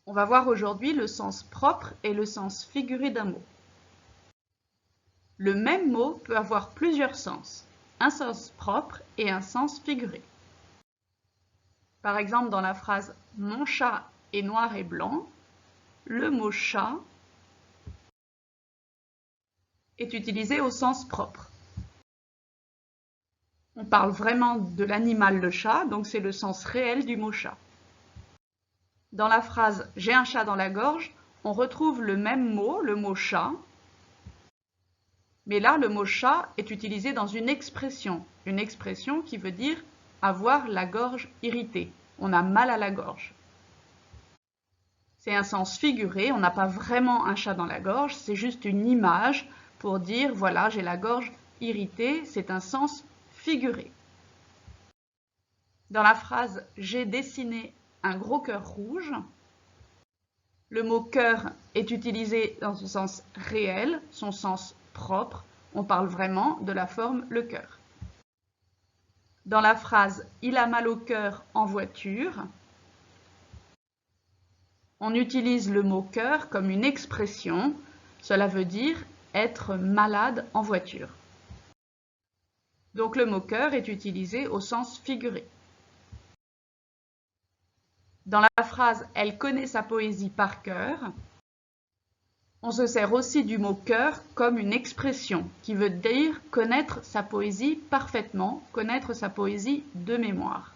On va voir aujourd'hui le sens propre et le sens figuré d'un mot. Le même mot peut avoir plusieurs sens, un sens propre et un sens figuré. Par exemple, dans la phrase « Mon chat est noir et blanc », le mot « chat » est utilisé au sens propre. On parle vraiment de l'animal le chat, donc c'est le sens réel du mot chat. Dans la phrase « J'ai un chat dans la gorge », on retrouve le même mot, le mot chat, mais là, le mot chat est utilisé dans une expression qui veut dire avoir la gorge irritée. On a mal à la gorge. C'est un sens figuré, on n'a pas vraiment un chat dans la gorge, c'est juste une image pour dire voilà, j'ai la gorge irritée, c'est un sens figuré. Dans la phrase « J'ai dessiné un gros cœur rouge », le mot cœur est utilisé dans son sens réel, son sens propre. On parle vraiment de la forme le cœur. Dans la phrase « Il a mal au cœur en voiture », on utilise le mot cœur comme une expression. Cela veut dire être malade en voiture. Donc le mot cœur est utilisé au sens figuré. Dans la phrase « Elle connaît sa poésie par cœur », on se sert aussi du mot cœur comme une expression qui veut dire connaître sa poésie parfaitement, connaître sa poésie de mémoire.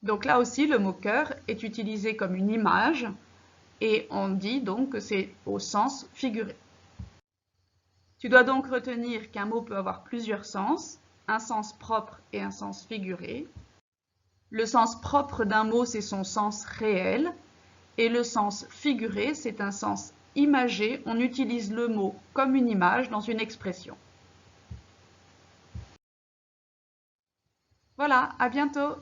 Donc là aussi, le mot cœur est utilisé comme une image et on dit donc que c'est au sens figuré. Tu dois donc retenir qu'un mot peut avoir plusieurs sens, un sens propre et un sens figuré. Le sens propre d'un mot, c'est son sens réel. Et le sens figuré, c'est un sens imagé. On utilise le mot comme une image dans une expression. Voilà, à bientôt!